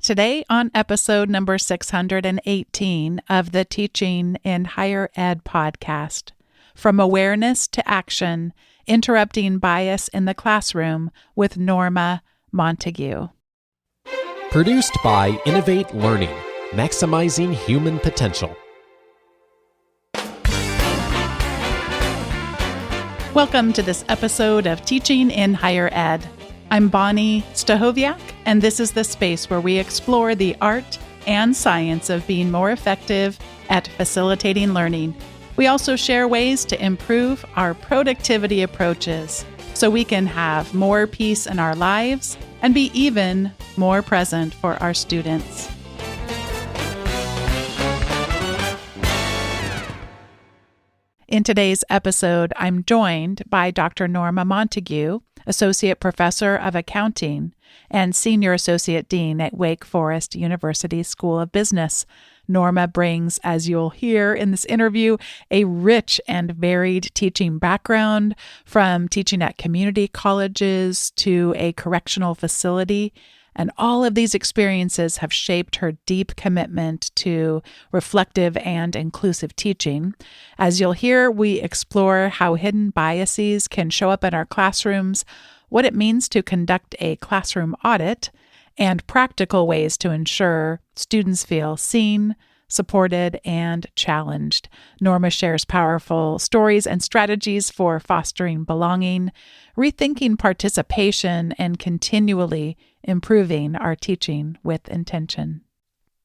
Today, on episode number 618 of the Teaching in Higher Ed podcast, From Awareness to Action, Interrupting Bias in the Classroom with Norma Montague. Produced by Innovate Learning, maximizing human potential. Welcome to this episode of Teaching in Higher Ed. I'm Bonnie Stahoviak, and this is the space where we explore the art and science of being more effective at facilitating learning. We also share ways to improve our productivity approaches so we can have more peace in our lives and be even more present for our students. In today's episode, I'm joined by Dr. Norma Montague, Associate Professor of Accounting and Senior Associate Dean at Wake Forest University School of Business. Norma brings, as you'll hear in this interview, a rich and varied teaching background, from teaching at community colleges to a correctional facility. And all of these experiences have shaped her deep commitment to reflective and inclusive teaching. As you'll hear, we explore how hidden biases can show up in our classrooms, what it means to conduct a classroom audit, and practical ways to ensure students feel seen, supported, and challenged. Norma shares powerful stories and strategies for fostering belonging, rethinking participation, and continually improving our teaching with intention.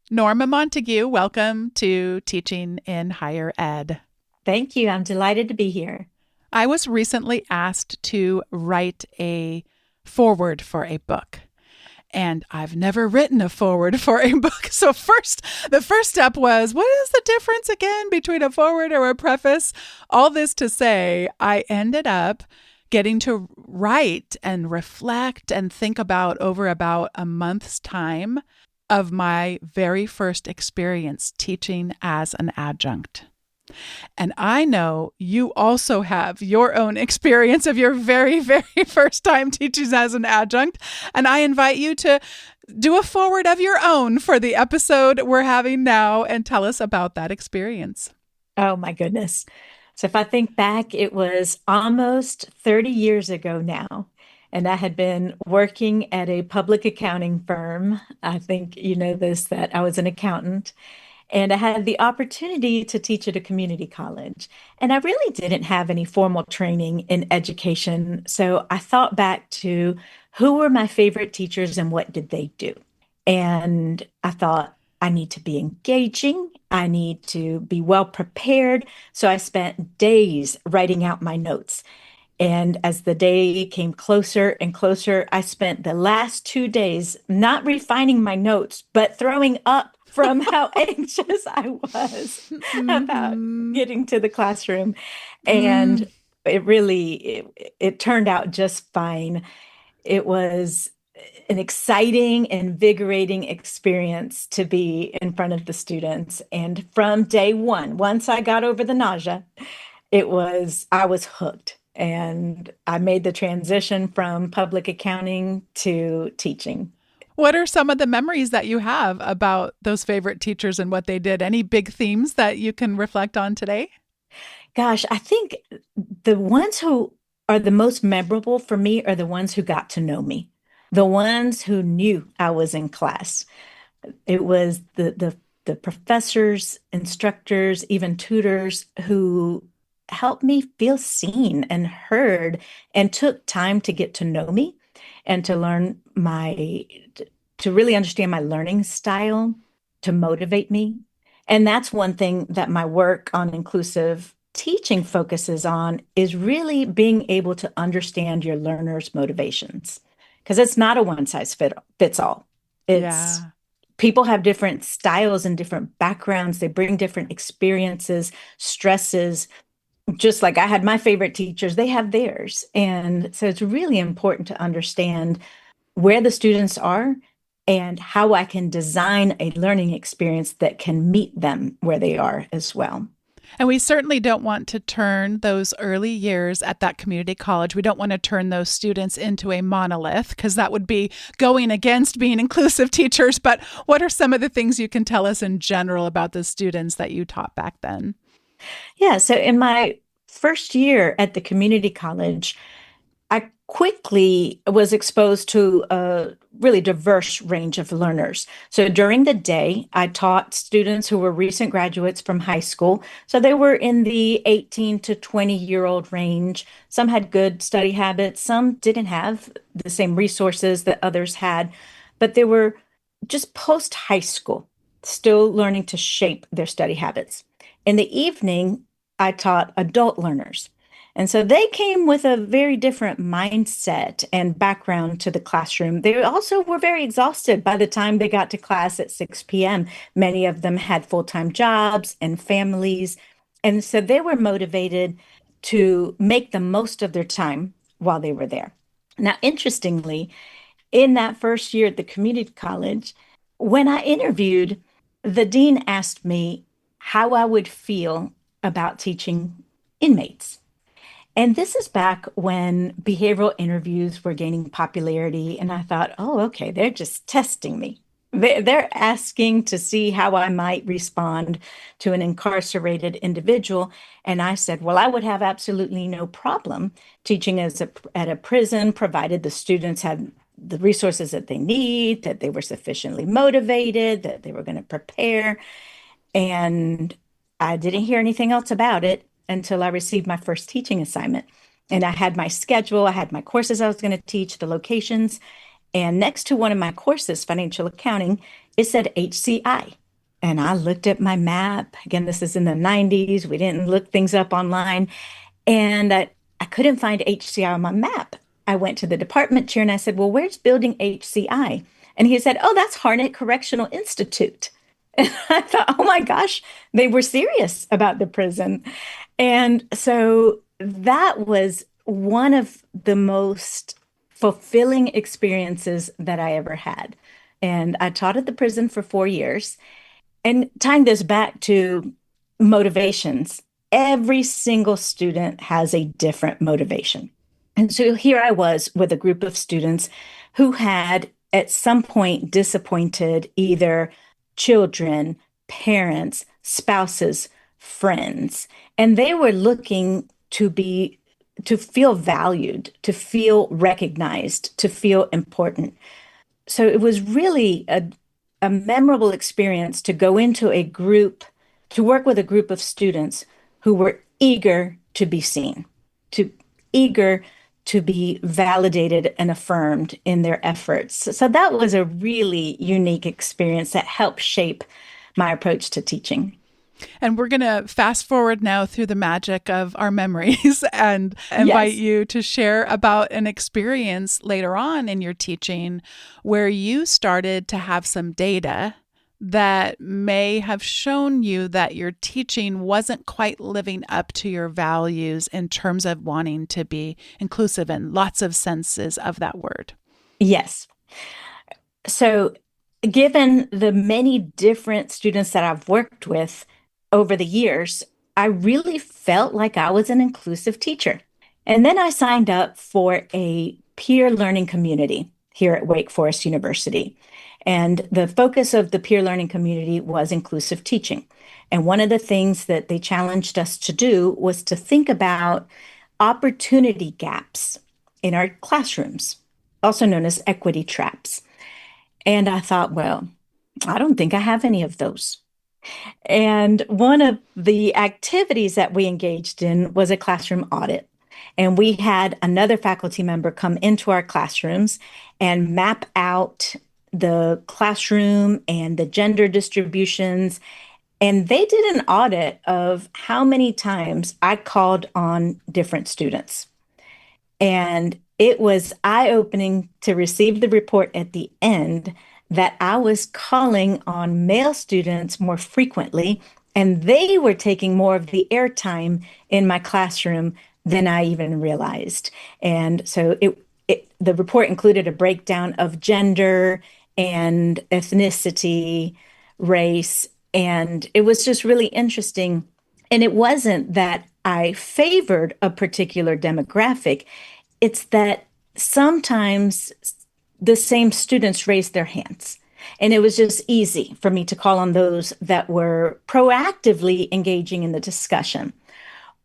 Norma Montague, welcome to Teaching in Higher Ed. Thank you. I'm delighted to be here. I was recently asked to write a foreword for a book, and I've never written a foreword for a book. So the first step was, what is the difference again between a foreword or a preface? All this to say, I ended up getting to write and reflect and think about over about a month's time of my very first experience teaching as an adjunct. And I know you also have your own experience of your very, very first time teaching as an adjunct. And I invite you to do a foreword of your own for the episode we're having now and tell us about that experience. Oh, my goodness. So if I think back, it was almost 30 years ago now. And I had been working at a public accounting firm. I think you know this, that I was an accountant. And I had the opportunity to teach at a community college. And I really didn't have any formal training in education. So I thought back to who were my favorite teachers and what did they do? And I thought, I need to be engaging. I need to be well prepared. So I spent days writing out my notes. And as the day came closer and closer, I spent the last 2 days not refining my notes, but throwing up from how anxious I was about getting to the classroom. And it turned out just fine. It was an exciting, invigorating experience to be in front of the students. And from day one, once I got over the nausea, I was hooked. And I made the transition from public accounting to teaching. What are some of the memories that you have about those favorite teachers and what they did? Any big themes that you can reflect on today? Gosh, I think the ones who are the most memorable for me are the ones who got to know me, the ones who knew I was in class. It was the professors, instructors, even tutors who helped me feel seen and heard and took time to get to know me and to learn to really understand my learning style, to motivate me. And that's one thing that my work on inclusive teaching focuses on, is really being able to understand your learners' motivations. Because it's not a one size fits all. People have different styles and different backgrounds. They bring different experiences, stresses. Just like I had my favorite teachers, they have theirs. And so it's really important to understand where the students are and how I can design a learning experience that can meet them where they are as well. And we certainly don't want to turn those early years at that community college. We don't want to turn those students into a monolith because that would be going against being inclusive teachers. But what are some of the things you can tell us in general about the students that you taught back then? Yeah, so in my first year at the community college, I quickly was exposed to a really diverse range of learners. So during the day, I taught students who were recent graduates from high school. So they were in the 18 to 20-year-old range. Some had good study habits, some didn't have the same resources that others had, but they were just post high school, still learning to shape their study habits. In the evening, I taught adult learners. And so they came with a very different mindset and background to the classroom. They also were very exhausted by the time they got to class at 6 p.m. Many of them had full-time jobs and families. And so they were motivated to make the most of their time while they were there. Now, interestingly, in that first year at the community college, when I interviewed, the dean asked me how I would feel about teaching inmates. And this is back when behavioral interviews were gaining popularity. And I thought, oh, okay, they're just testing me. They're asking to see how I might respond to an incarcerated individual. And I said, well, I would have absolutely no problem teaching at a prison, provided the students had the resources that they need, that they were sufficiently motivated, that they were going to prepare. And I didn't hear anything else about it until I received my first teaching assignment. And I had my schedule, I had my courses I was going to teach, the locations. And next to one of my courses, financial accounting, it said HCI. And I looked at my map. Again, this is in the 90s. We didn't look things up online. And I couldn't find HCI on my map. I went to the department chair and I said, well, where's building HCI? And he said, oh, that's Harnett Correctional Institute. And I thought, oh my gosh, they were serious about the prison. And so that was one of the most fulfilling experiences that I ever had. And I taught at the prison for 4 years. And tying this back to motivations, every single student has a different motivation. And so here I was with a group of students who had at some point disappointed either children, parents, spouses, friends, and they were looking to feel valued, to feel recognized, to feel important. So it was really a memorable experience to go into a group, to work with a group of students who were eager to be seen, to eager to be validated and affirmed in their efforts. So that was a really unique experience that helped shape my approach to teaching. And we're going to fast forward now through the magic of our memories and invite you to share about an experience later on in your teaching where you started to have some data that may have shown you that your teaching wasn't quite living up to your values in terms of wanting to be inclusive in lots of senses of that word. Yes. So, given the many different students that I've worked with over the years, I really felt like I was an inclusive teacher. And then I signed up for a peer learning community here at Wake Forest University. And the focus of the peer learning community was inclusive teaching. And one of the things that they challenged us to do was to think about opportunity gaps in our classrooms, also known as equity traps. And I thought, well, I don't think I have any of those. And one of the activities that we engaged in was a classroom audit. And we had another faculty member come into our classrooms and map out the classroom and the gender distributions. And they did an audit of how many times I called on different students. And it was eye-opening to receive the report at the end that I was calling on male students more frequently, and they were taking more of the airtime in my classroom than I even realized. And so the report included a breakdown of gender and ethnicity, race, and it was just really interesting And it wasn't that I favored a particular demographic, it's that sometimes the same students raised their hands. And it was just easy for me to call on those that were proactively engaging in the discussion.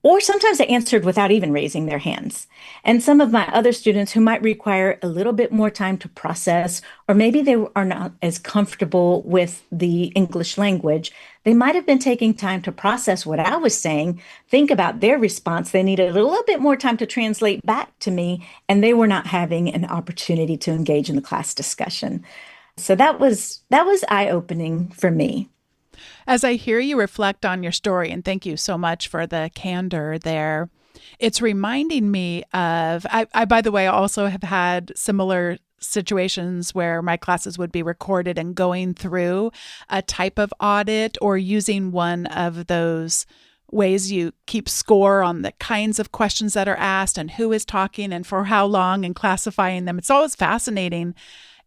Or sometimes they answered without even raising their hands. And some of my other students who might require a little bit more time to process, or maybe they are not as comfortable with the English language, they might have been taking time to process what I was saying, think about their response. They needed a little bit more time to translate back to me, and they were not having an opportunity to engage in the class discussion. So that was eye-opening for me. As I hear you reflect on your story, and thank you so much for the candor there, it's reminding me of, by the way, also have had similar situations where my classes would be recorded and going through a type of audit or using one of those ways you keep score on the kinds of questions that are asked and who is talking and for how long and classifying them. It's always fascinating.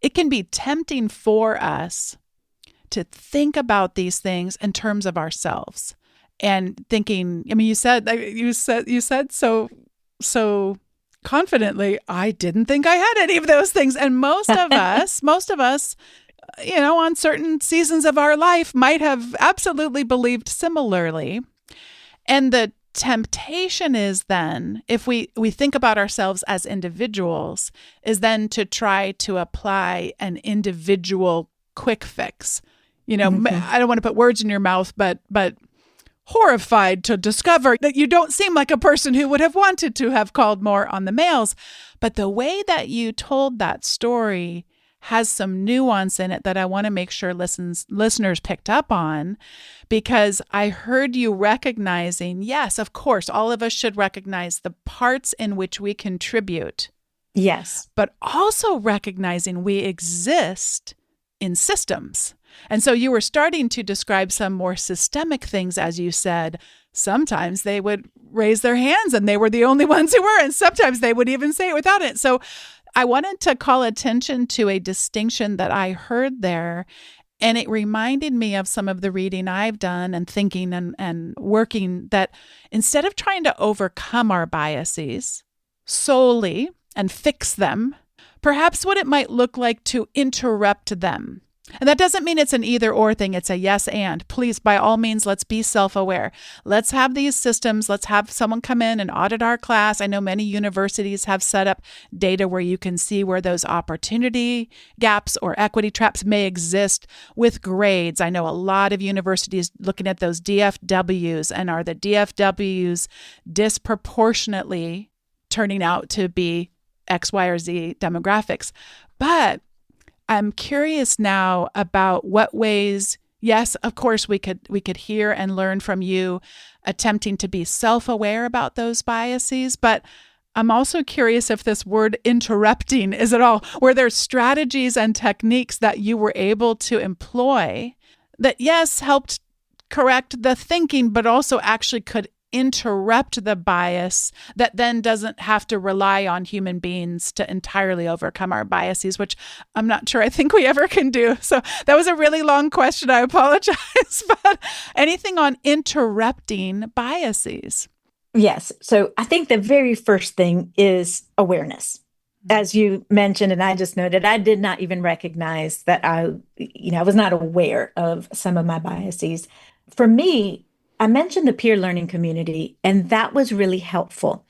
It can be tempting for us to think about these things in terms of ourselves and thinking, I mean, you said so confidently, I didn't think I had any of those things. And most of us, on certain seasons of our life might have absolutely believed similarly. And the temptation is then, if we think about ourselves as individuals, is then to try to apply an individual quick fix. I don't want to put words in your mouth, but horrified to discover that you don't seem like a person who would have wanted to have called more on the males. But the way that you told that story has some nuance in it that I want to make sure listeners picked up on, because I heard you recognizing, yes, of course, all of us should recognize the parts in which we contribute. Yes. But also recognizing we exist in systems. And so you were starting to describe some more systemic things, as you said. Sometimes they would raise their hands and they were the only ones who were, and sometimes they would even say it without it. So I wanted to call attention to a distinction that I heard there, and it reminded me of some of the reading I've done and thinking and working, that instead of trying to overcome our biases solely and fix them, perhaps what it might look like to interrupt them. And that doesn't mean it's an either or thing. It's a yes and. Please, by all means, let's be self-aware. Let's have these systems. Let's have someone come in and audit our class. I know many universities have set up data where you can see where those opportunity gaps or equity traps may exist with grades. I know a lot of universities looking at those DFWs, and are the DFWs disproportionately turning out to be X, Y, or Z demographics. But I'm curious now about what ways, yes, of course, we could hear and learn from you attempting to be self-aware about those biases, but I'm also curious if this word interrupting is at all, were there strategies and techniques that you were able to employ that, yes, helped correct the thinking, but also actually could interrupt the bias that then doesn't have to rely on human beings to entirely overcome our biases, which I'm not sure I think we ever can do. So that was a really long question. I apologize. But anything on interrupting biases? Yes. So I think the very first thing is awareness. As you mentioned, and I just noted, I did not even recognize that I was not aware of some of my biases. For me, I mentioned the peer learning community, and that was really helpful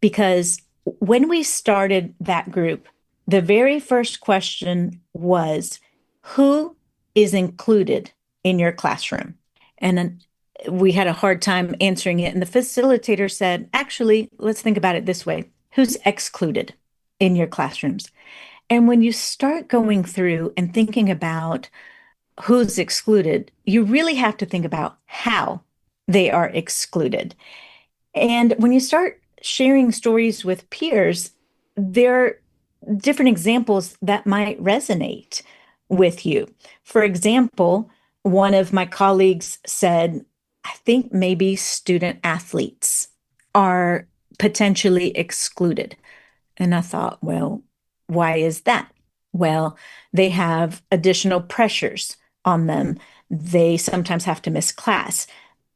because when we started that group, the very first question was, who is included in your classroom? And then we had a hard time answering it. And the facilitator said, actually, let's think about it this way. Who's excluded in your classrooms? And when you start going through and thinking about who's excluded, you really have to think about how they are excluded. And when you start sharing stories with peers, there are different examples that might resonate with you. For example, one of my colleagues said, I think maybe student athletes are potentially excluded. And I thought, well, why is that? Well, they have additional pressures on them. They sometimes have to miss class.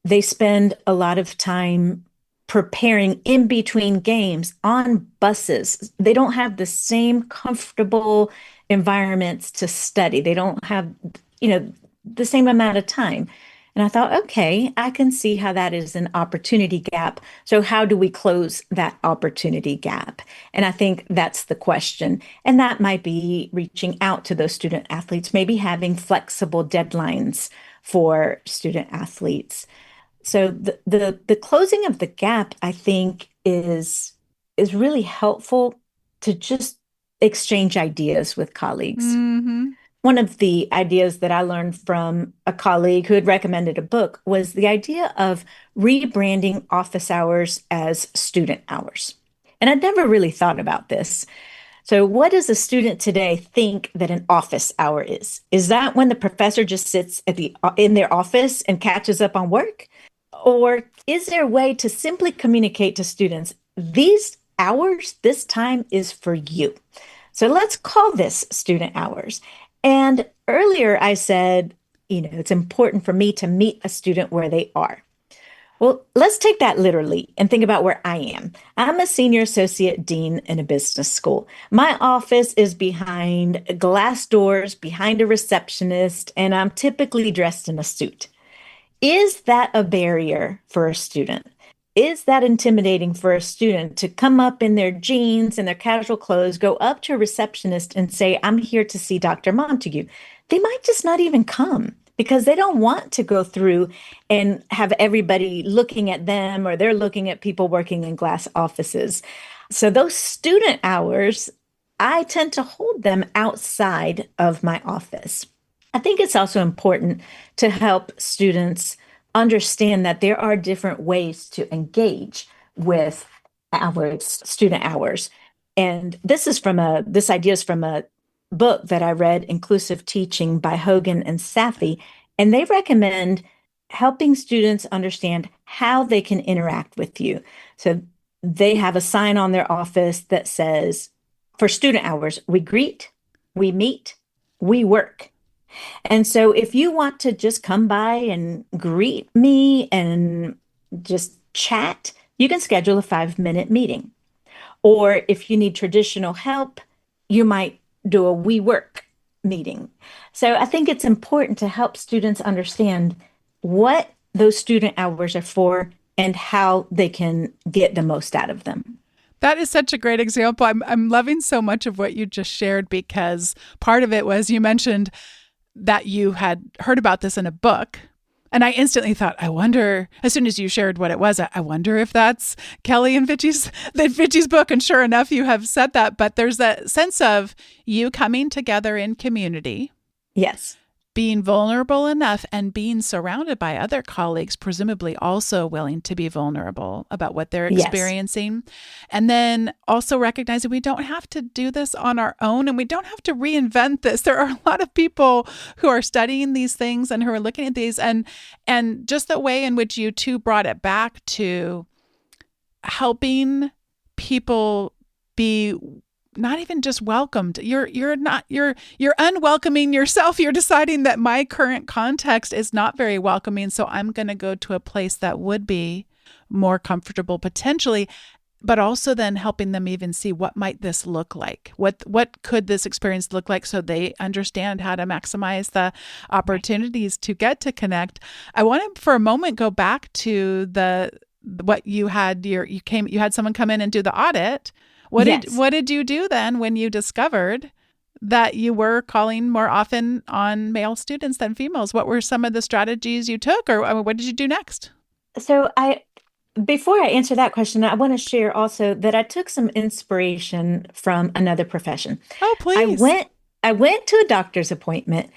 they spend a lot of time preparing in between games on buses. They don't have the same comfortable environments to study. They don't have, you know, the same amount of time. And I thought, okay, I can see how that is an opportunity gap. So, how do we close that opportunity gap? And I think that's the question. And that might be reaching out to those student athletes, maybe having flexible deadlines for student athletes. So the closing of the gap, I think, is really helpful to just exchange ideas with colleagues. Hmm. One of the ideas that I learned from a colleague who had recommended a book was the idea of rebranding office hours as student hours. And I'd never really thought about this. So, what does a student today think that an office hour is? Is that when the professor just sits at the in their office and catches up on work? Or is there a way to simply communicate to students, these hours, this time is for you? So let's call this student hours. And earlier I said, it's important for me to meet a student where they are. Well, let's take that literally and think about where I am. I'm a senior associate dean in a business school. My office is behind glass doors, behind a receptionist, and I'm typically dressed in a suit. Is that a barrier for a student? Is that intimidating for a student to come up in their jeans and their casual clothes, go up to a receptionist and say, I'm here to see Dr. Montague? They might just not even come because they don't want to go through and have everybody looking at them, or they're looking at people working in glass offices. So those student hours, I tend to hold them outside of my office. I think it's also important to help students understand that there are different ways to engage with student hours. And this idea is from a book that I read, Inclusive Teaching by Hogan and Safi, and they recommend helping students understand how they can interact with you. So they have a sign on their office that says, for student hours, we greet, we meet, we work. And so if you want to just come by and greet me and just chat, you can schedule a 5-minute meeting. Or if you need traditional help, you might do a we work meeting. So I think it's important to help students understand what those student hours are for and how they can get the most out of them. That is such a great example. I'm loving so much of what you just shared, because part of it was you mentioned that you had heard about this in a book. And I instantly thought, I wonder, as soon as you shared what it was, I wonder if that's Kelly and Fitchie's book. And sure enough, you have said that. But there's that sense of you coming together in community. Yes. Being vulnerable enough and being surrounded by other colleagues, presumably also willing to be vulnerable about what they're experiencing. Yes. And then also recognizing we don't have to do this on our own, and we don't have to reinvent this. There are a lot of people who are studying these things and who are looking at these, and just the way in which you two brought it back to helping people be not even just welcomed. You're unwelcoming yourself. You're deciding that my current context is not very welcoming, so I'm going to go to a place that would be more comfortable potentially, but also then helping them even see what might this look like. What could this experience look like, so they understand how to maximize the opportunities to get to connect. I want to for a moment go back to what you had you had someone come in and do the audit. What did you do then when you discovered that you were calling more often on male students than females? What were some of the strategies you took, or what did you do next? So before I answer that question, I want to share also that I took some inspiration from another profession. Oh, please. I went to a doctor's appointment,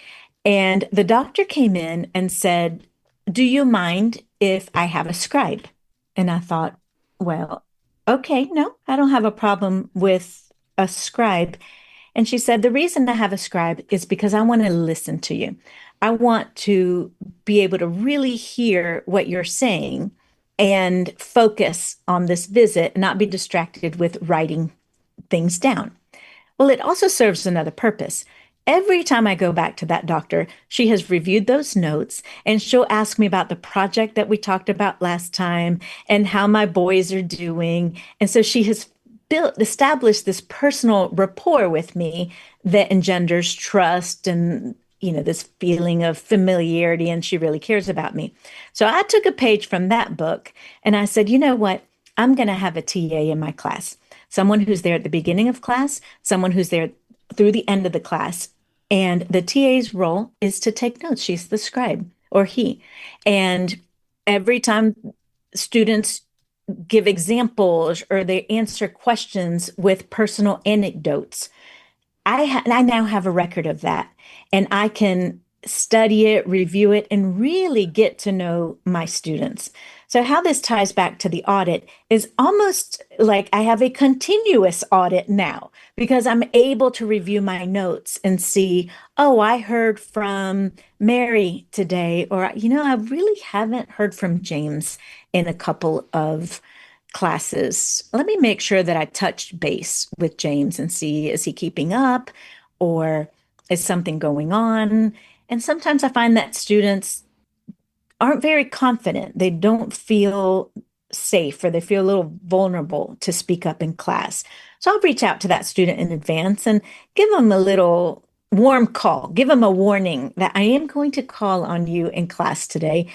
and the doctor came in and said, "Do you mind if I have a scribe?" And I thought, well, okay, no, I don't have a problem with a scribe. And she said, the reason I have a scribe is because I want to listen to you. I want to be able to really hear what you're saying and focus on this visit and not be distracted with writing things down. Well, it also serves another purpose. every time I go back to that doctor, she has reviewed those notes and she'll ask me about the project that we talked about last time and how my boys are doing. And so she has established this personal rapport with me that engenders trust and this feeling of familiarity, and she really cares about me. So I took a page from that book and I said, you know what? I'm going to have a TA in my class, someone who's there at the beginning of class, someone who's there through the end of the class. And the TA's role is to take notes. She's the scribe, or he. And every time students give examples or they answer questions with personal anecdotes, I now have a record of that, and I can study it, review it, and really get to know my students. So how this ties back to the audit is almost like I have a continuous audit now because I'm able to review my notes and see, oh, I heard from Mary today, or, I really haven't heard from James in a couple of classes. Let me make sure that I touched base with James and see, is he keeping up or is something going on? And sometimes I find that students aren't very confident. They don't feel safe or they feel a little vulnerable to speak up in class. So I'll reach out to that student in advance and give them a little warm call, give them a warning that I am going to call on you in class today.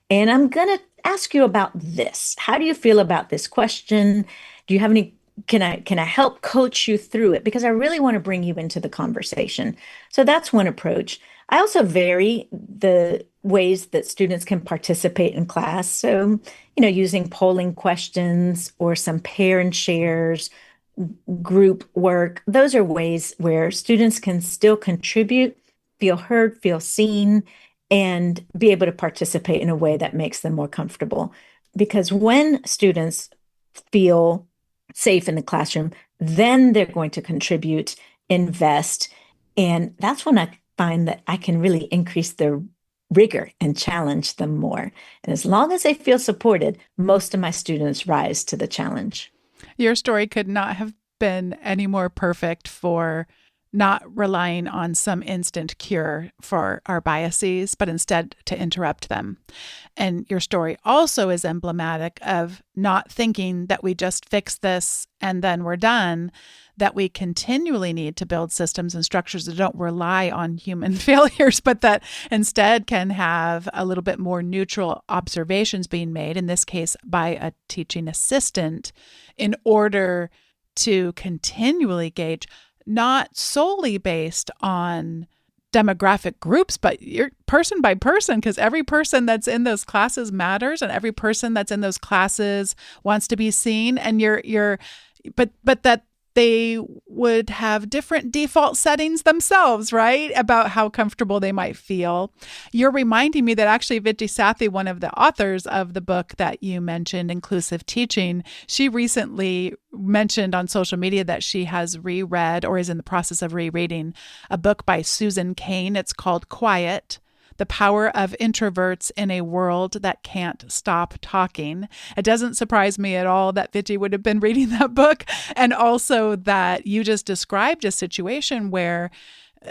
And I'm going to ask you about this. How do you feel about this question? Do you have any can I help coach you through it? Because I really want to bring you into the conversation. So that's one approach. I also vary the ways that students can participate in class. So, using polling questions or some pair and shares, group work. Those are ways where students can still contribute, feel heard, feel seen, and be able to participate in a way that makes them more comfortable. Because when students feel safe in the classroom, then they're going to contribute, invest. And that's when I find that I can really increase their rigor and challenge them more. And as long as they feel supported, most of my students rise to the challenge. Your story could not have been any more perfect for not relying on some instant cure for our biases, but instead to interrupt them. And your story also is emblematic of not thinking that we just fix this and then we're done, that we continually need to build systems and structures that don't rely on human failures, but that instead can have a little bit more neutral observations being made, in this case by a teaching assistant, in order to continually gauge, not solely based on demographic groups, but you're person by person, because every person that's in those classes matters, and every person that's in those classes wants to be seen. And but that they would have different default settings themselves, right? About how comfortable they might feel. You're reminding me that actually Vijay Sathi, one of the authors of the book that you mentioned, Inclusive Teaching, she recently mentioned on social media that she has reread or is in the process of rereading a book by Susan Cain. It's called Quiet: The Power of Introverts in a World That Can't Stop Talking. It doesn't surprise me at all that Vijay would have been reading that book, and also that you just described a situation where,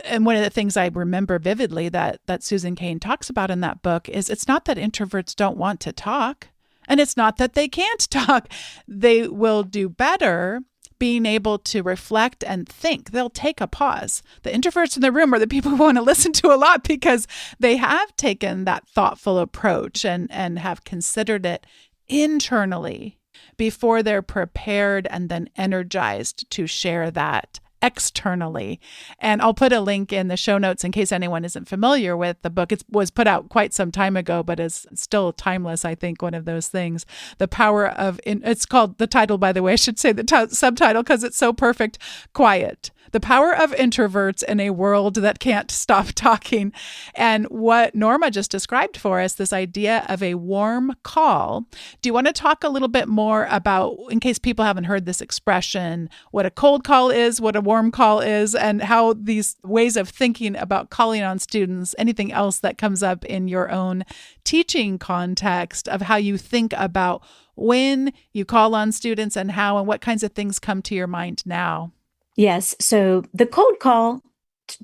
and one of the things I remember vividly that Susan Cain talks about in that book is it's not that introverts don't want to talk, and it's not that they can't talk. They will do better being able to reflect and think. They'll take a pause. The introverts in the room are the people who want to listen to a lot because they have taken that thoughtful approach and have considered it internally before they're prepared and then energized to share that externally. And I'll put a link in the show notes in case anyone isn't familiar with the book. It was put out quite some time ago, but is still timeless, I think, one of those things. The Power of, it's called, the title, by the way, I should say the subtitle because it's so perfect, Quiet: The Power of Introverts in a World That Can't Stop Talking. And what Norma just described for us, this idea of a warm call. Do you want to talk a little bit more about, in case people haven't heard this expression, what a cold call is, what a warm call is, and how these ways of thinking about calling on students, anything else that comes up in your own teaching context of how you think about when you call on students and how and what kinds of things come to your mind now? Yes. So the cold call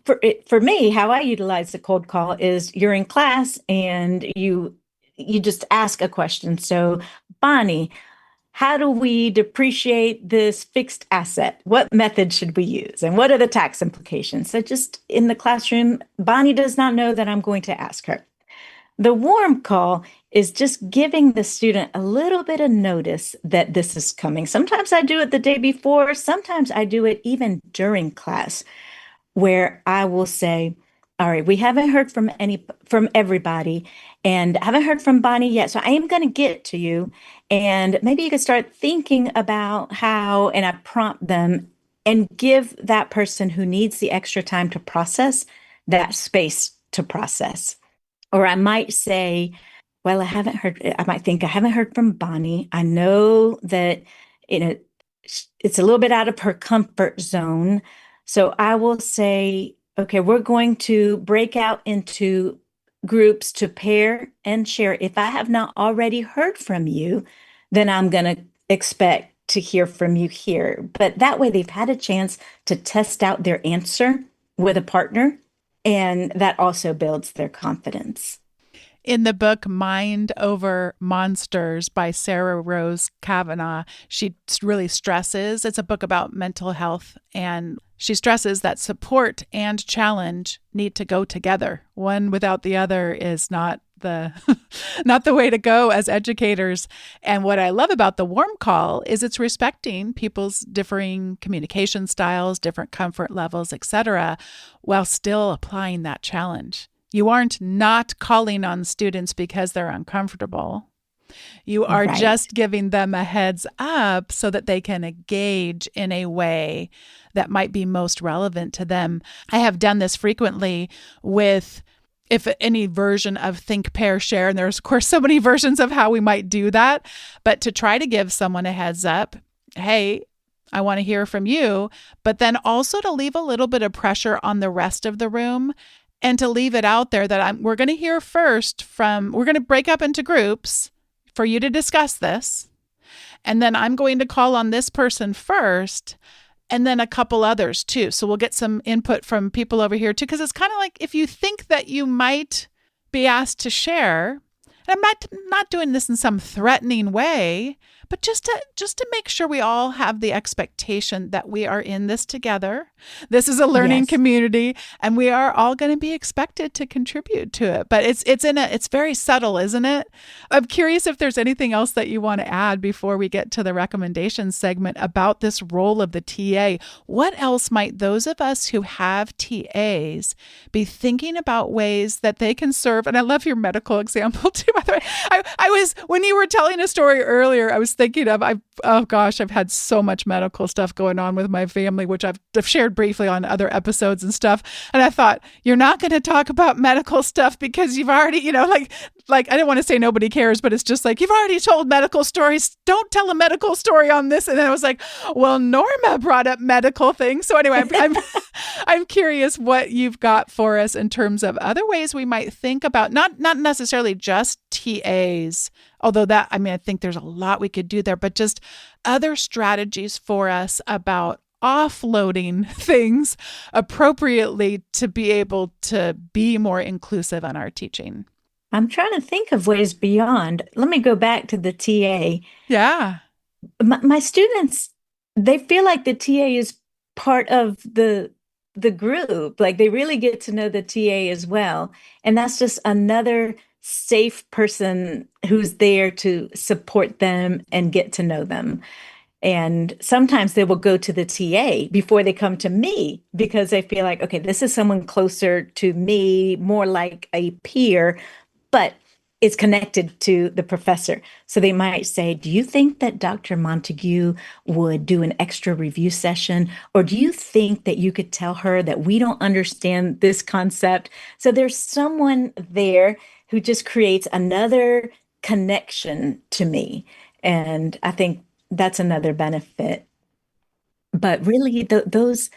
for me, how I utilize the cold call is you're in class and you just ask a question. So, Bonnie, how do we depreciate this fixed asset? What method should we use? And what are the tax implications? So just in the classroom, Bonnie does not know that I'm going to ask her. The warm call is just giving the student a little bit of notice that this is coming. Sometimes I do it the day before, sometimes I do it even during class, where I will say, all right, we haven't heard from everybody, and I haven't heard from Bonnie yet. So I am going to get to you. And maybe you could start thinking about how, and I prompt them and give that person who needs the extra time to process that space to process. Or I might say, well, I might think I haven't heard from Bonnie. I know that, you know, it's a little bit out of her comfort zone. So I will say, okay, we're going to break out into groups to pair and share. If I have not already heard from you, then I'm going to expect to hear from you here. But that way they've had a chance to test out their answer with a partner, and that also builds their confidence. In the book Mind Over Monsters by Sarah Rose Kavanaugh, she really stresses, it's a book about mental health, and she stresses that support and challenge need to go together. One without the other is not the not the way to go as educators. And what I love about the warm call is it's respecting people's differing communication styles, different comfort levels, etc., while still applying that challenge. You aren't not calling on students because they're uncomfortable. You are Right. just giving them a heads up so that they can engage in a way that might be most relevant to them. I have done this frequently with if any version of think, pair, share. And there's, of course, so many versions of how we might do that. But to try to give someone a heads up, hey, I want to hear from you, but then also to leave a little bit of pressure on the rest of the room and to leave it out there that we're going to hear first we're going to break up into groups for you to discuss this. And then I'm going to call on this person first and then a couple others too. So we'll get some input from people over here too, because it's kind of like if you think that you might be asked to share, and I'm not doing this in some threatening way, but just to make sure we all have the expectation that we are in this together. This is a learning community, and we are all going to be expected to contribute to it. But it's very subtle, isn't it? I'm curious if there's anything else that you want to add before we get to the recommendations segment about this role of the TA. What else might those of us who have TAs be thinking about ways that they can serve? And I love your medical example too, by the way. I was, when you were telling a story earlier, I was thinking of, I've had so much medical stuff going on with my family, which I've shared briefly on other episodes and stuff. And I thought, you're not going to talk about medical stuff because you've already, like I didn't want to say nobody cares, but it's just like, you've already told medical stories. Don't tell a medical story on this. And then I was like, well, Norma brought up medical things. So anyway, I'm curious what you've got for us in terms of other ways we might think about, not necessarily just TAs, although I think there's a lot we could do there, but just other strategies for us about offloading things appropriately to be able to be more inclusive in our teaching. I'm trying to think of ways beyond. Let me go back to the TA. Yeah. My students, they feel like the TA is part of the group. Like they really get to know the TA as well. And that's just another safe person who's there to support them and get to know them. And sometimes they will go to the TA before they come to me because they feel like, okay, this is someone closer to me, more like a peer, but it's connected to the professor. So they might say, do you think that Dr. Montague would do an extra review session? Or do you think that you could tell her that we don't understand this concept? So there's someone there who just creates another connection to me. And I think that's another benefit. But really, those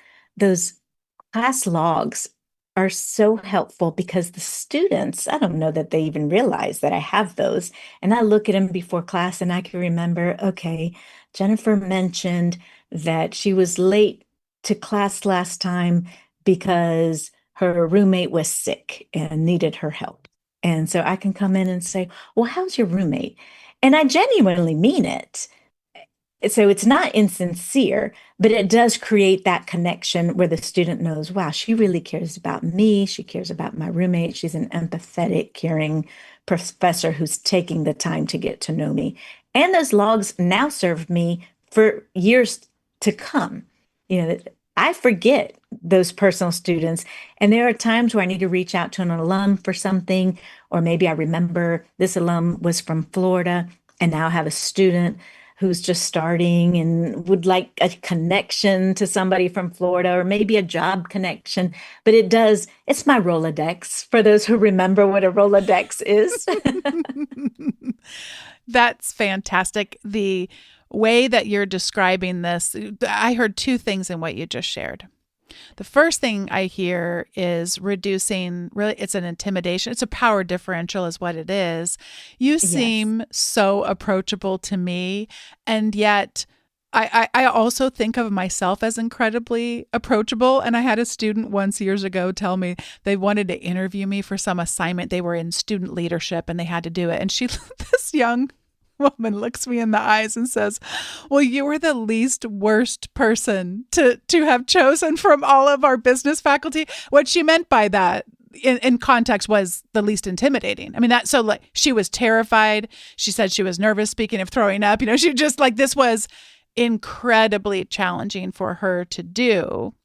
class logs are so helpful because the students, I don't know that they even realize that I have those. And I look at them before class and I can remember, okay, Jennifer mentioned that she was late to class last time because her roommate was sick and needed her help. And so I can come in and say, well, how's your roommate? And I genuinely mean it. So it's not insincere, but it does create that connection where the student knows, wow, she really cares about me. She cares about my roommate. She's an empathetic, caring professor who's taking the time to get to know me. And those logs now serve me for years to come. You know, I forget those personal students. And there are times where I need to reach out to an alum for something, or maybe I remember this alum was from Florida and now I have a student who's just starting and would like a connection to somebody from Florida, or maybe a job connection. But it's my Rolodex for those who remember what a Rolodex is. That's fantastic. The way that you're describing this, I heard two things in what you just shared. The first thing I hear is reducing, really, it's an intimidation. It's a power differential is what it is. You seem so approachable to me, and yet I also think of myself as incredibly approachable. And I had a student once years ago tell me they wanted to interview me for some assignment. They were in student leadership and they had to do it. And this young woman looks me in the eyes and says, well, you were the least worst person to have chosen from all of our business faculty. What she meant by that in context was the least intimidating. I mean, she was terrified. She said she was nervous, speaking of throwing up, she just this was incredibly challenging for her to do.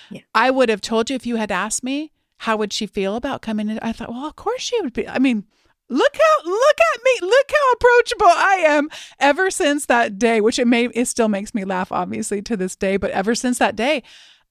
Yeah. I would have told you if you had asked me, how would she feel about coming in? I thought, well, of course she would be. I mean, look at me. Look how approachable I am. Ever since that day, which it still makes me laugh, obviously, to this day, but ever since that day,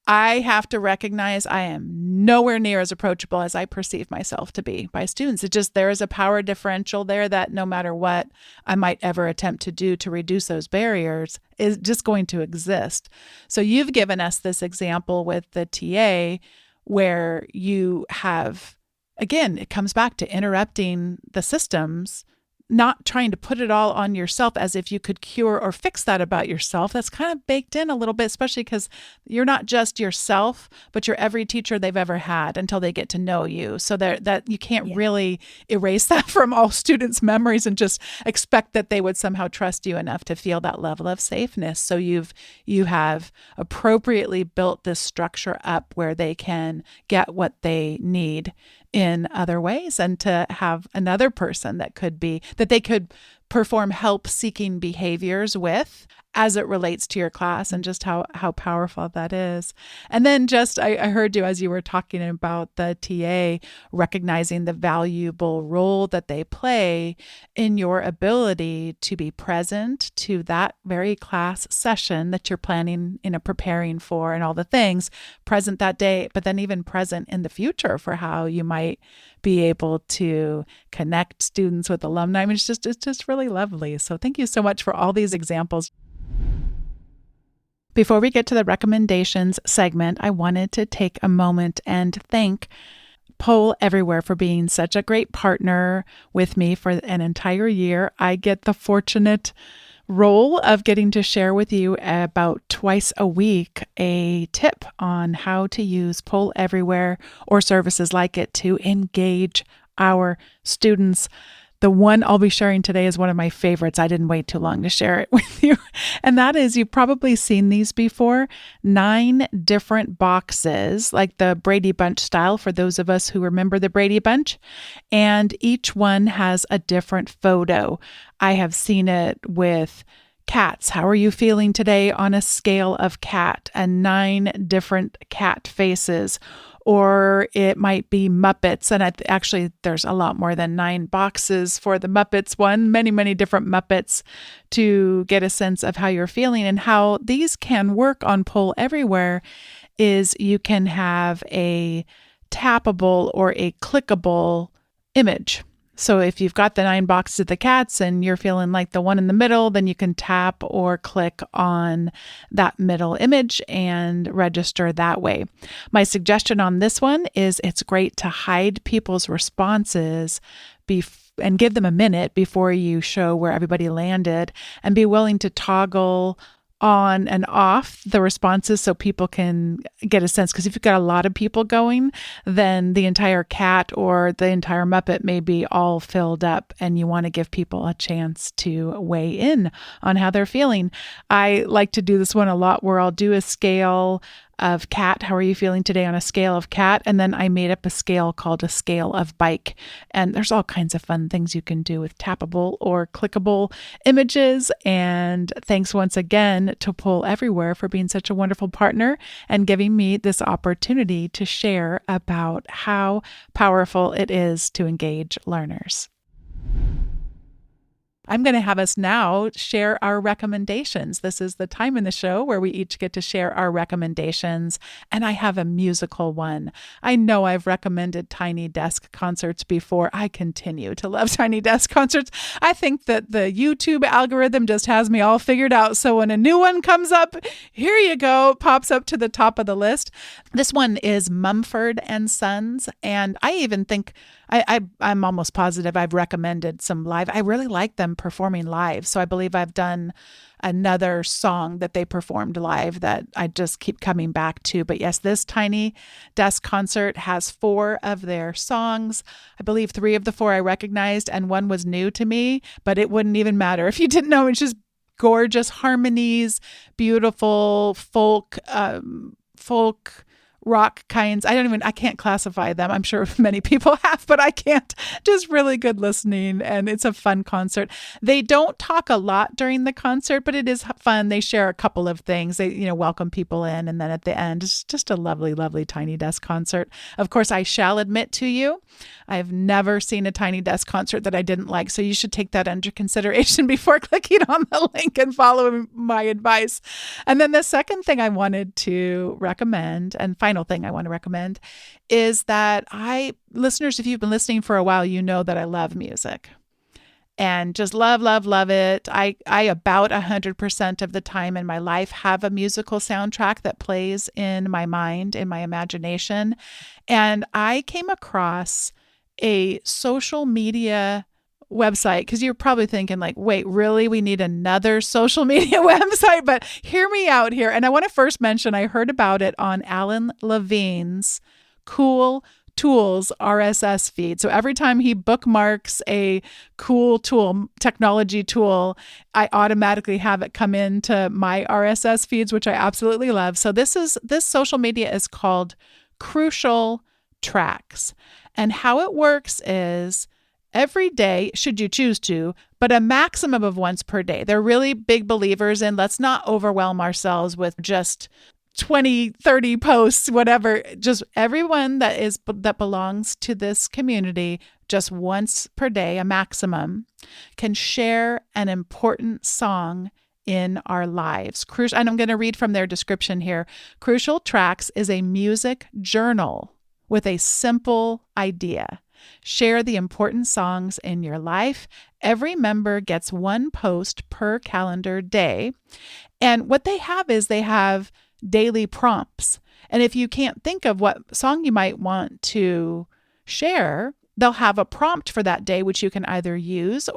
I have to recognize I am nowhere near as approachable as I perceive myself to be by students. There is a power differential there that no matter what I might ever attempt to do to reduce those barriers is just going to exist. So you've given us this example with the TA where you have, again, it comes back to interrupting the systems, not trying to put it all on yourself as if you could cure or fix that about yourself. That's kind of baked in a little bit, especially because you're not just yourself, but you're every teacher they've ever had until they get to know you. So that you can't really erase that from all students' memories and just expect that they would somehow trust you enough to feel that level of safeness. So you have appropriately built this structure up where they can get what they need in other ways, and to have another person that they could perform help-seeking behaviors with as it relates to your class, and just how powerful that is. And then I heard you as you were talking about the TA recognizing the valuable role that they play in your ability to be present to that very class session that you're planning, preparing for, and all the things, present that day, but then even present in the future for how you might be able to connect students with alumni. I mean, it's just really lovely. So thank you so much for all these examples. Before we get to the recommendations segment, I wanted to take a moment and thank Poll Everywhere for being such a great partner with me for an entire year. I get the fortunate role of getting to share with you about twice a week a tip on how to use Poll Everywhere or services like it to engage our students. The one I'll be sharing today is one of my favorites. I didn't wait too long to share it with you. And that is, you've probably seen these before, 9 different boxes, like the Brady Bunch style, for those of us who remember the Brady Bunch. And each one has a different photo. I have seen it with cats. How are you feeling today on a scale of cat? And 9 different cat faces. Or it might be Muppets. And actually, there's a lot more than 9 boxes for the Muppets one, many, many different Muppets to get a sense of how you're feeling. And how these can work on Poll Everywhere is you can have a tappable or a clickable image. So if you've got the 9 boxes of the cats and you're feeling like the one in the middle, then you can tap or click on that middle image and register that way. My suggestion on this one is it's great to hide people's responses and give them a minute before you show where everybody landed, and be willing to toggle on and off the responses so people can get a sense. Because if you've got a lot of people going, then the entire cat or the entire Muppet may be all filled up, and you want to give people a chance to weigh in on how they're feeling. I like to do this one a lot where I'll do a scale of cat. How are you feeling today on a scale of cat? And then I made up a scale called a scale of bike. And there's all kinds of fun things you can do with tappable or clickable images. And thanks once again to Pull Everywhere for being such a wonderful partner and giving me this opportunity to share about how powerful it is to engage learners. I'm going to have us now share our recommendations. This is the time in the show where we each get to share our recommendations, and I have a musical one. I know I've recommended Tiny Desk concerts before. I continue to love Tiny Desk concerts. I think that the YouTube algorithm just has me all figured out. So when a new one comes up, here you go, pops up to the top of the list. This one is Mumford and Sons, and I even think I'm almost positive I've recommended some live. I really like them performing live. So I believe I've done another song that they performed live that I just keep coming back to. But yes, this Tiny Desk concert has 4 of their songs. I believe 3 of the 4 I recognized, and one was new to me, but it wouldn't even matter if you didn't know. It's just gorgeous harmonies, beautiful folk rock kinds. I can't classify them. I'm sure many people have, but I can't. Just really good listening, and it's a fun concert. They don't talk a lot during the concert, but it is fun. They share a couple of things. They, welcome people in, and then at the end, it's just a lovely, lovely Tiny Desk concert. Of course, I shall admit to you, I've never seen a Tiny Desk concert that I didn't like, so you should take that under consideration before clicking on the link and following my advice. And then the second thing I wanted to recommend, and final thing I want to recommend, is that listeners, if you've been listening for a while, you know that I love music and just love, love, love it. I about 100% of the time in my life have a musical soundtrack that plays in my mind, in my imagination. And I came across a social media website, because you're probably thinking like, wait, really? We need another social media website? But hear me out here. And I want to first mention, I heard about it on Alan Levine's Cool Tools RSS feed. So every time he bookmarks a cool tool, technology tool, I automatically have it come into my RSS feeds, which I absolutely love. So this social media is called Crucial Tracks. And how it works is every day, should you choose to, but a maximum of once per day. They're really big believers in let's not overwhelm ourselves with just 20, 30 posts, whatever. Just everyone that belongs to this community, just once per day, a maximum, can share an important song in our lives. And I'm going to read from their description here. Crucial Tracks is a music journal with a simple idea. Share the important songs in your life. Every member gets 1 post per calendar day. And what they have daily prompts. And if you can't think of what song you might want to share, they'll have a prompt for that day, which you can either use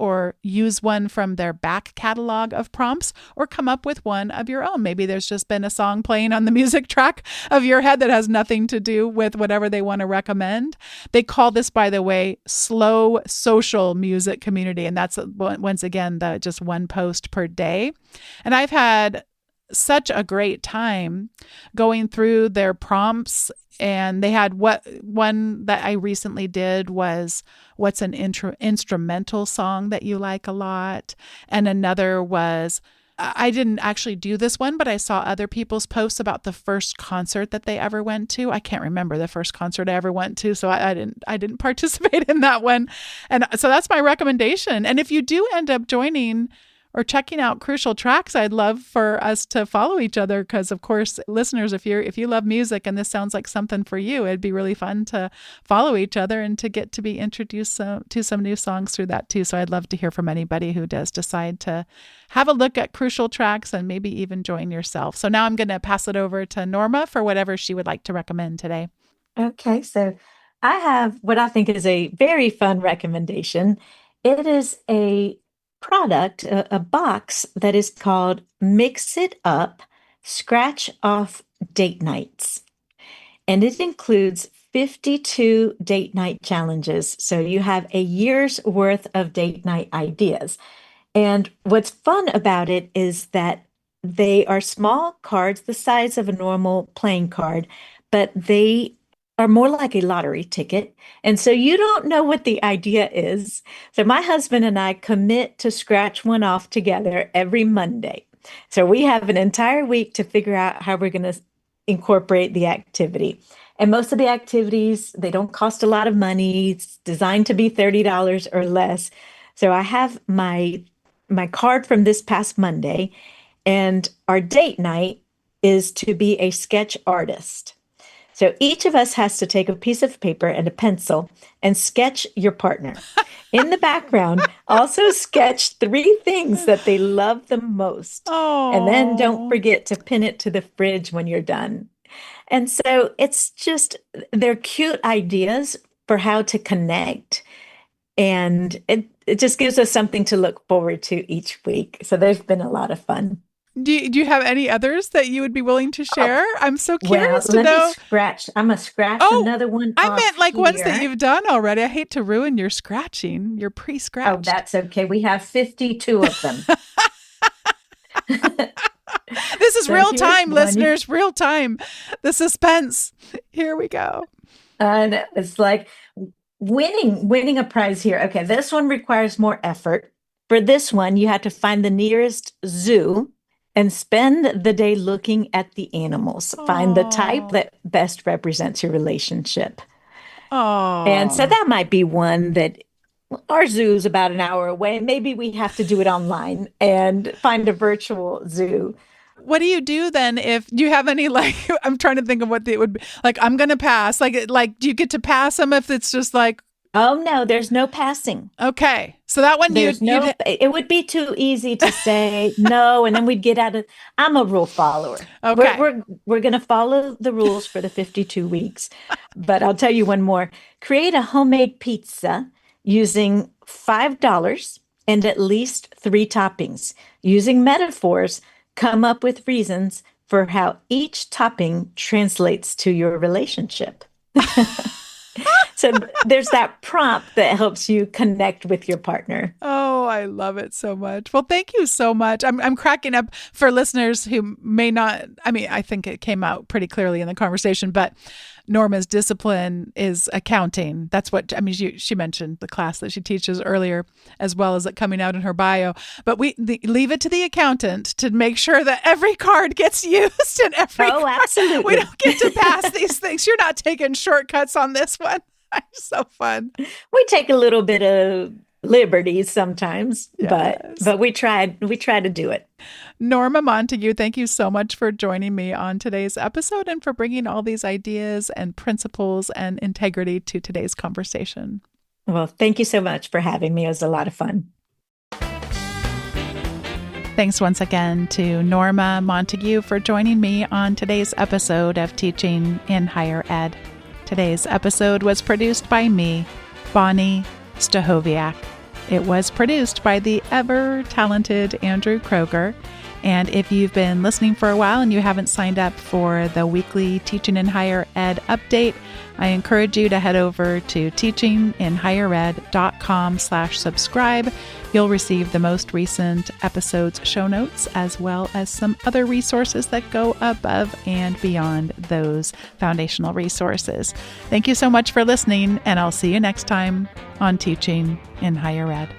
one from their back catalog of prompts or come up with one of your own. Maybe there's just been a song playing on the music track of your head that has nothing to do with whatever they want to recommend. They call this, by the way, slow social music community. And that's, once again, just 1 post per day. And I've had such a great time going through their prompts. And they had one that I recently did was, what's an instrumental song that you like a lot? And another was, I didn't actually do this one, but I saw other people's posts about the first concert that they ever went to. I can't remember the first concert I ever went to, so I didn't participate in that one. And so that's my recommendation. And if you do end up joining or checking out Crucial Tracks, I'd love for us to follow each other, because of course, listeners, if you love music and this sounds like something for you, it'd be really fun to follow each other and to get to be introduced to some new songs through that too. So I'd love to hear from anybody who does decide to have a look at Crucial Tracks and maybe even join yourself. So now I'm going to pass it over to Norma for whatever she would like to recommend today. Okay, so I have what I think is a very fun recommendation. It is a product, a box that is called Mix It Up Scratch Off Date Nights. And it includes 52 date night challenges. So you have a year's worth of date night ideas. And what's fun about it is that they are small cards, the size of a normal playing card, but they are more like a lottery ticket. And so you don't know what the idea is. So my husband and I commit to scratch one off together every Monday. So we have an entire week to figure out how we're going to incorporate the activity. And most of the activities, they don't cost a lot of money. It's designed to be $30 or less. So I have my card from this past Monday, and our date night is to be a sketch artist. So each of us has to take a piece of paper and a pencil and sketch your partner. In the background, also sketch 3 things that they love the most. Oh. And then don't forget to pin it to the fridge when you're done. And so it's just, they're cute ideas for how to connect. And it just gives us something to look forward to each week. So they've been a lot of fun. Do you have any others that you would be willing to share? I'm so curious to let know. Me scratch. I'm going to scratch another one I meant like ones that here. you've done already. I hate to ruin your scratching, your pre-scratch. Oh, that's okay. We have 52 of them. This is real time, listeners, real time. The suspense. Here we go. And it's like winning a prize here. Okay, this one requires more effort. For this one, you had to find the nearest zoo and spend the day looking at the animals. Aww. Find the type that best represents your relationship. Oh. And so that might be one that our zoo is about an hour away. Maybe we have to do it online and find a virtual zoo. What do you do then if do you have any like I'm trying to think of what it would be like I'm going to pass like do you get to pass them if it's just like oh no, there's no passing. Okay. So that one it would be too easy to say no and then we'd get out of I'm a rule follower. Okay. We're going to follow the rules for the 52 weeks. But I'll tell you one more. Create a homemade pizza using $5 and at least 3 toppings. Using metaphors, come up with reasons for how each topping translates to your relationship. So there's that prompt that helps you connect with your partner. Oh, I love it so much. Well, thank you so much. I'm cracking up for listeners who may not, I mean, I think it came out pretty clearly in the conversation, but Norma's discipline is accounting. That's what, I mean, she mentioned the class that she teaches earlier, as well as it coming out in her bio. But leave it to the accountant to make sure that every card gets used and every card. Absolutely. We don't get to pass these things. You're not taking shortcuts on this one. So fun. We take a little bit of liberties sometimes, yes. but we try to do it. Norma Montague, thank you so much for joining me on today's episode and for bringing all these ideas and principles and integrity to today's conversation. Well, thank you so much for having me. It was a lot of fun. Thanks once again to Norma Montague for joining me on today's episode of Teaching in Higher Ed. Today's episode was produced by me, Bonnie Stahoviak. It was produced by the ever-talented Andrew Kroger. And if you've been listening for a while and you haven't signed up for the weekly Teaching in Higher Ed update, I encourage you to head over to teachinginhighered.com/subscribe. You'll receive the most recent episode's show notes, as well as some other resources that go above and beyond those foundational resources. Thank you so much for listening, and I'll see you next time on Teaching in Higher Ed.